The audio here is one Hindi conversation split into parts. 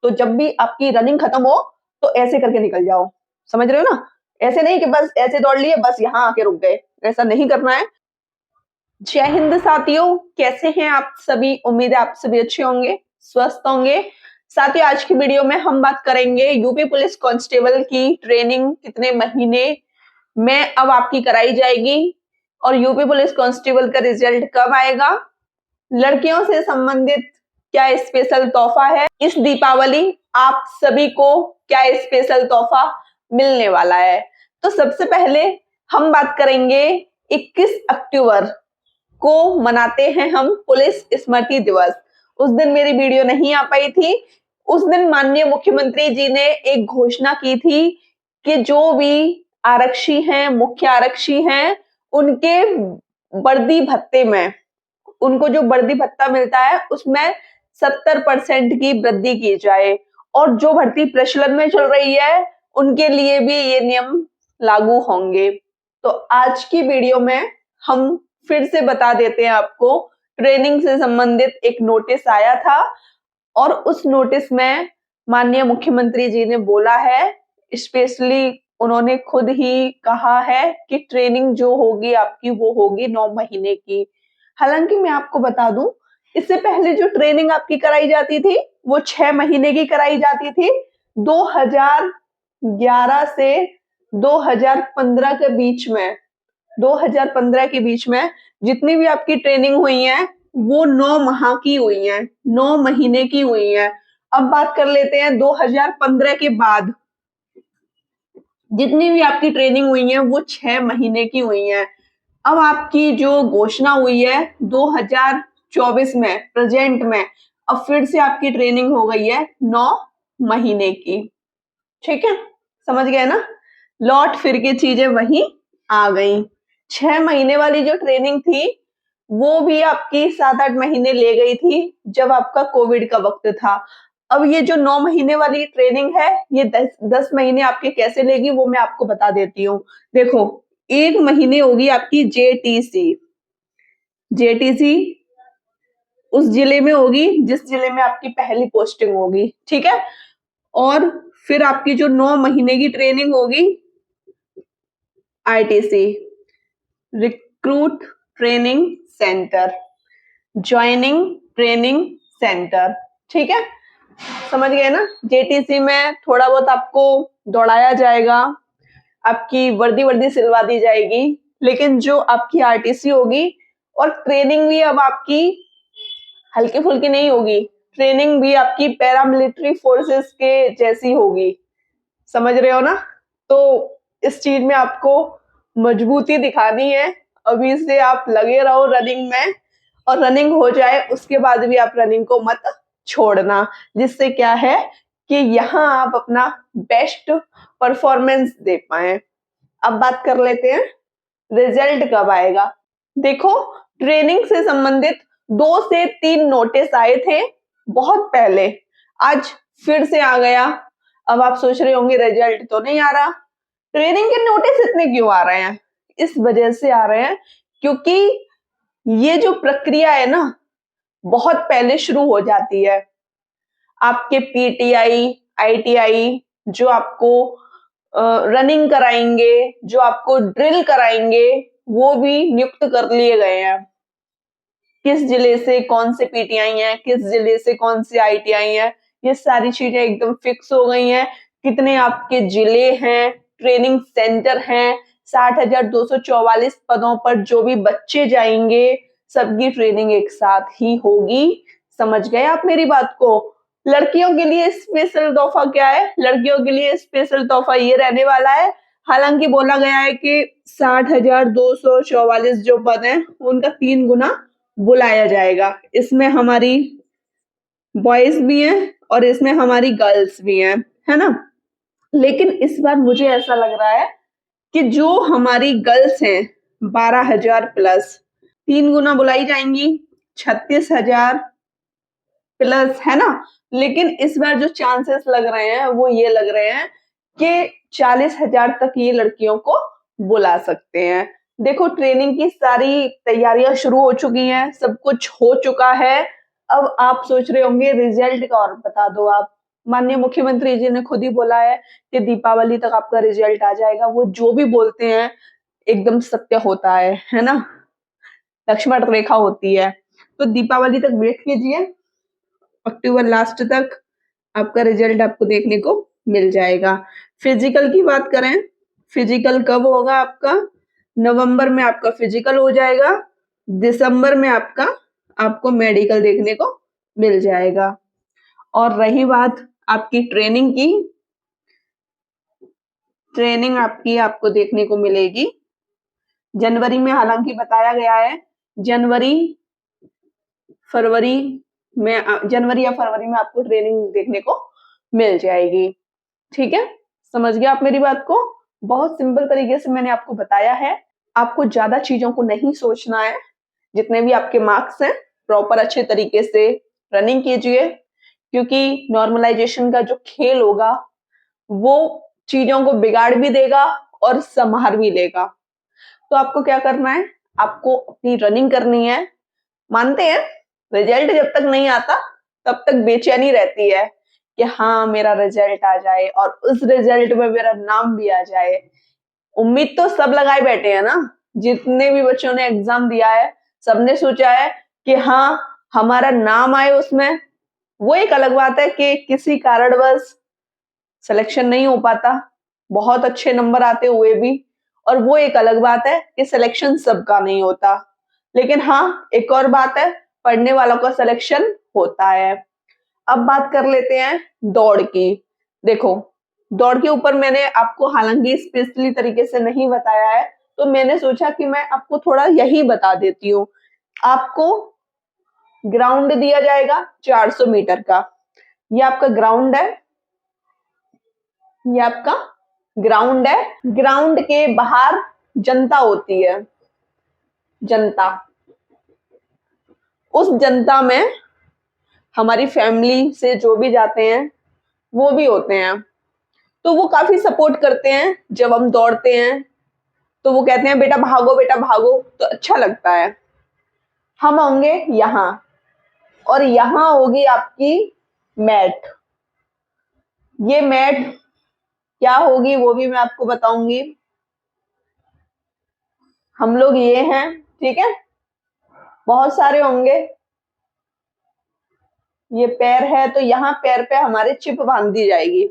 तो जब भी आपकी रनिंग खत्म हो तो ऐसे करके निकल जाओ, समझ रहे हो ना? ऐसे नहीं कि बस ऐसे दौड़ लिए बस यहाँ आके रुक गए, ऐसा नहीं करना है। जय हिंद साथियों, कैसे हैं आप सभी? उम्मीद है आप सभी अच्छे होंगे, स्वस्थ होंगे। साथियों, आज की वीडियो में हम बात करेंगे यूपी पुलिस कांस्टेबल की ट्रेनिंग कितने महीने में अब आपकी कराई जाएगी और यूपी पुलिस कांस्टेबल का रिजल्ट कब आएगा। लड़कियों से संबंधित क्या स्पेशल तोहफा है इस दीपावली, आप सभी को क्या स्पेशल तोहफा मिलने वाला है। तो सबसे पहले हम बात करेंगे 21 अक्टूबर को मनाते हैं हम पुलिस स्मृति दिवस। उस दिन मेरी वीडियो नहीं आ पाई थी। उस दिन माननीय मुख्यमंत्री जी ने एक घोषणा की थी कि जो भी आरक्षी हैं, मुख्य आरक्षी हैं, उनके वर्दी भत्ते में, उनको जो वर्दी भत्ता मिलता है उसमें 70% की वृद्धि की जाए और जो भर्ती प्रचलन में चल रही है उनके लिए भी ये नियम लागू होंगे। तो आज की वीडियो में हम फिर से बता देते हैं आपको, ट्रेनिंग से संबंधित एक नोटिस आया था और उस नोटिस में माननीय मुख्यमंत्री जी ने बोला है, स्पेशली उन्होंने खुद ही कहा है कि ट्रेनिंग जो होगी आपकी वो होगी 9 महीने की। हालांकि मैं आपको बता दूं, इससे पहले जो ट्रेनिंग आपकी कराई जाती थी वो 6 महीने की कराई जाती थी। 2011 से 2015 के बीच में, 2015 के बीच में जितनी भी आपकी ट्रेनिंग हुई है वो 9 माह की हुई है, 9 महीने की हुई है। अब बात कर लेते हैं 2015 के बाद जितनी भी आपकी ट्रेनिंग हुई है वो 6 महीने की हुई है। अब आपकी जो घोषणा हुई है 2024 में, प्रेजेंट में, अब फिर से आपकी ट्रेनिंग हो गई है 9 महीने की। ठीक है, समझ गए ना? लौट फिर के चीजें वही आ गई। 6 महीने वाली जो ट्रेनिंग थी वो भी आपकी 7-8 महीने ले गई थी जब आपका कोविड का वक्त था। अब ये जो 9 महीने वाली ट्रेनिंग है ये 10 महीने आपके कैसे लेगी वो मैं आपको बता देती हूँ। देखो, 1 महीने होगी आपकी जेटीसी। जेटीसी उस जिले में होगी जिस जिले में आपकी पहली पोस्टिंग होगी, ठीक है? और फिर आपकी जो 9 महीने की ट्रेनिंग होगी ITC, recruit training centre, joining training centre, ठीक है? समझ गए ना? जेटीसी में थोड़ा बहुत आपको दौड़ाया जाएगा, आपकी वर्दी सिलवा दी जाएगी, लेकिन जो आपकी आरटीसी होगी और ट्रेनिंग भी अब आपकी हल्की फुल्की नहीं होगी, ट्रेनिंग भी आपकी पैरामिलिट्री फोर्सेस के जैसी होगी। समझ रहे हो ना? तो इस चीज में आपको मजबूती दिखानी है। अभी से आप लगे रहो रनिंग में और रनिंग हो जाए उसके बाद भी आप रनिंग को मत छोड़ना, जिससे क्या है कि यहाँ आप अपना बेस्ट परफॉर्मेंस दे पाए। अब बात कर लेते हैं रिजल्ट कब आएगा। देखो, ट्रेनिंग से संबंधित 2 से 3 नोटिस आए थे बहुत पहले, आज फिर से आ गया। अब आप सोच रहे होंगे रिजल्ट तो नहीं आ रहा, ट्रेनिंग के नोटिस इतने क्यों आ रहे हैं? इस वजह से आ रहे हैं क्योंकि ये जो प्रक्रिया है ना बहुत पहले शुरू हो जाती है। आपके पीटीआई, आईटीआई जो आपको रनिंग कराएंगे, जो आपको ड्रिल कराएंगे, वो भी नियुक्त कर लिए गए हैं। किस जिले से कौन से पीटीआई हैं, किस जिले से कौन से आईटीआई हैं, ये सारी चीजें एकदम फिक्स हो गई हैं। कितने आपके जिले हैं, ट्रेनिंग सेंटर हैं, 60,244 पदों पर जो भी बच्चे जाएंगे सबकी ट्रेनिंग एक साथ ही होगी। समझ गए आप मेरी बात को? लड़कियों के लिए स्पेशल तोहफा क्या है? लड़कियों के लिए स्पेशल तोहफा ये रहने वाला है, हालांकि बोला गया है कि 60,244 जो पद हैं उनका 3 गुना बुलाया जाएगा। इसमें हमारी बॉयज भी हैं और इसमें हमारी गर्ल्स भी हैं, है ना? लेकिन इस बार मुझे ऐसा लग रहा है कि जो हमारी गर्ल्स हैं 12,000 प्लस 3 गुना बुलाई जाएंगी, 36,000 प्लस, है ना? लेकिन इस बार जो चांसेस लग रहे हैं वो ये लग रहे हैं कि 40,000 तक ये लड़कियों को बुला सकते हैं। देखो, ट्रेनिंग की सारी तैयारियां शुरू हो चुकी हैं, सब कुछ हो चुका है। अब आप सोच रहे होंगे रिजल्ट का और बता दो आप। माननीय मुख्यमंत्री जी ने खुद ही बोला है कि दीपावली तक आपका रिजल्ट आ जाएगा। वो जो भी बोलते हैं एकदम सत्य होता है ना, लक्ष्मण रेखा होती है। तो दीपावली तक वेट कीजिए, अक्टूबर लास्ट तक आपका रिजल्ट आपको देखने को मिल जाएगा। फिजिकल की बात करें, फिजिकल कब होगा आपका? नवंबर में आपका फिजिकल हो जाएगा, दिसंबर में आपको मेडिकल देखने को मिल जाएगा। और रही बात आपकी ट्रेनिंग की, ट्रेनिंग आपको देखने को मिलेगी जनवरी में, हालांकि बताया गया है जनवरी या फरवरी में आपको ट्रेनिंग देखने को मिल जाएगी। ठीक है, समझ गया आप मेरी बात को? बहुत सिंपल तरीके से मैंने आपको बताया है। आपको ज्यादा चीजों को नहीं सोचना है, जितने भी आपके मार्क्स हैं प्रॉपर अच्छे तरीके से रनिंग कीजिए, क्योंकि नॉर्मलाइजेशन का जो खेल होगा वो चीजों को बिगाड़ भी देगा और संभाल भी लेगा। तो आपको क्या करना है, आपको अपनी रनिंग करनी है। मानते हैं रिजल्ट जब तक नहीं आता तब तक बेचैनी रहती है कि हाँ मेरा रिजल्ट आ जाए और उस रिजल्ट में मेरा नाम भी आ जाए। उम्मीद तो सब लगाए बैठे हैं ना, जितने भी बच्चों ने एग्जाम दिया है सबने सोचा है कि हाँ हमारा नाम आए उसमें। वो एक अलग बात है कि किसी कारणवश सिलेक्शन नहीं हो पाता, बहुत अच्छे नंबर आते हुए भी, और वो एक अलग बात है कि सिलेक्शन सबका नहीं होता। लेकिन हाँ एक और बात है, पढ़ने वालों का सिलेक्शन होता है। अब बात कर लेते हैं दौड़ की। देखो दौड़ के ऊपर मैंने आपको हालांकि स्पेशली तरीके से नहीं बताया है, तो मैंने सोचा कि मैं आपको थोड़ा यही बता देती हूँ। आपको ग्राउंड दिया जाएगा 400 मीटर का, ये आपका ग्राउंड है, ये आपका ग्राउंड है। ग्राउंड के बाहर जनता होती है, जनता, उस जनता में हमारी फैमिली से जो भी जाते हैं वो भी होते हैं। तो वो काफी सपोर्ट करते हैं जब हम दौड़ते हैं, तो वो कहते हैं बेटा भागो बेटा भागो, तो अच्छा लगता है। हम होंगे यहाँ, और यहाँ होगी आपकी मैट। ये मैट क्या होगी वो भी मैं आपको बताऊंगी। हम लोग ये हैं, ठीक है, बहुत सारे होंगे। ये पैर है, तो यहाँ पैर पे हमारे चिप बांध दी जाएगी,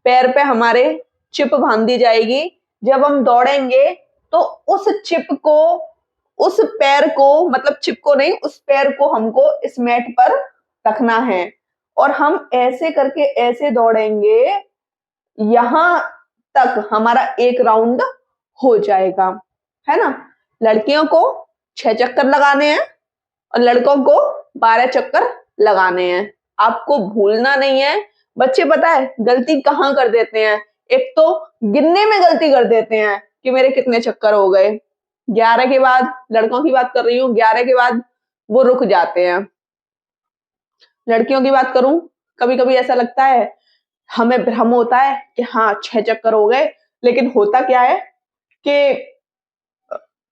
पैर पे हमारे चिप बांध दी जाएगी। जब हम दौड़ेंगे तो उस चिप को, उस पैर को, मतलब चिप को नहीं, उस पैर को हमको इस मैट पर रखना है, और हम ऐसे करके ऐसे दौड़ेंगे, यहां तक हमारा एक राउंड हो जाएगा, है ना। लड़कियों को 6 चक्कर लगाने हैं और लड़कों को 12 चक्कर लगाने हैं। आपको भूलना नहीं है। बच्चे पता है गलती कहाँ कर देते हैं, एक तो गिनने में गलती कर देते हैं कि मेरे कितने चक्कर हो गए। 11 के बाद, लड़कों की बात कर रही हूँ, 11 के बाद वो रुक जाते हैं। लड़कियों की बात करूं, कभी कभी ऐसा लगता है, हमें भ्रम होता है कि हाँ 6 चक्कर हो गए, लेकिन होता क्या है कि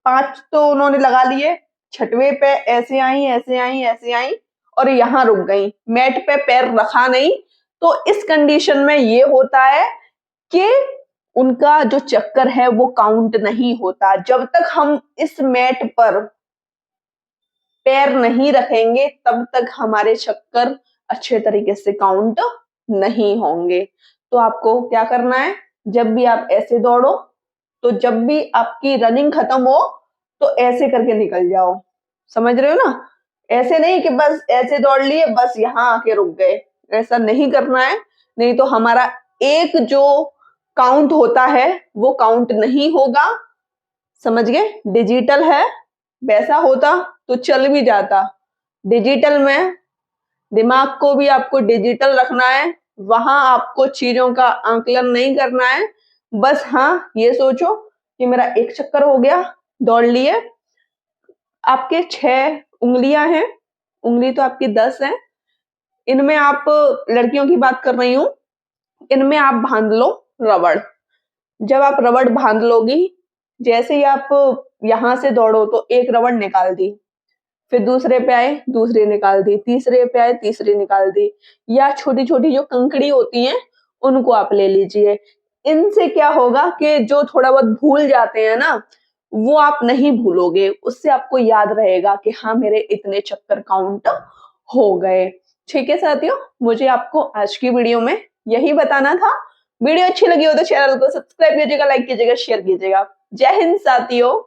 5 तो उन्होंने लगा लिए, 6वें पे ऐसे आई ऐसे आई ऐसे आई और यहाँ रुक गई, मैट पे पैर रखा नहीं। तो इस कंडीशन में ये होता है कि उनका जो चक्कर है वो काउंट नहीं होता। जब तक हम इस मैट पर पैर नहीं रखेंगे तब तक हमारे चक्कर अच्छे तरीके से काउंट नहीं होंगे। तो आपको क्या करना है, जब भी आप ऐसे दौड़ो, तो जब भी आपकी रनिंग खत्म हो तो ऐसे करके निकल जाओ। समझ रहे हो ना? ऐसे नहीं कि बस ऐसे दौड़ लिए बस यहाँ आके रुक गए, ऐसा नहीं करना है, नहीं तो हमारा एक जो काउंट होता है वो काउंट नहीं होगा। समझ गए? डिजिटल है, वैसा होता तो चल भी जाता। डिजिटल में दिमाग को भी आपको डिजिटल रखना है, वहां आपको चीजों का आंकलन नहीं करना है। बस हाँ ये सोचो कि मेरा एक चक्कर हो गया, दौड़ लिए। आपके 6 उंगलियां हैं, उंगली तो आपकी 10 है, इनमें आप, लड़कियों की बात कर रही हूं, इनमें आप बांध लो रबड़। जब आप रबड़ बांध लोगी, जैसे ही आप यहां से दौड़ो तो एक रबड़ निकाल दी, फिर दूसरे पे आए, दूसरी निकाल दी, तीसरे पे आए, तीसरी निकाल दी। या छोटी छोटी जो कंकड़ी होती हैं उनको आप ले लीजिए। इनसे क्या होगा कि जो थोड़ा बहुत भूल जाते हैं ना, वो आप नहीं भूलोगे, उससे आपको याद रहेगा कि हाँ मेरे इतने चक्कर काउंट हो गए। ठीक है साथियों, मुझे आपको आज की वीडियो में यही बताना था। वीडियो अच्छी लगी हो तो चैनल को सब्सक्राइब कीजिएगा, लाइक कीजिएगा, शेयर कीजिएगा। जय हिंद साथियों।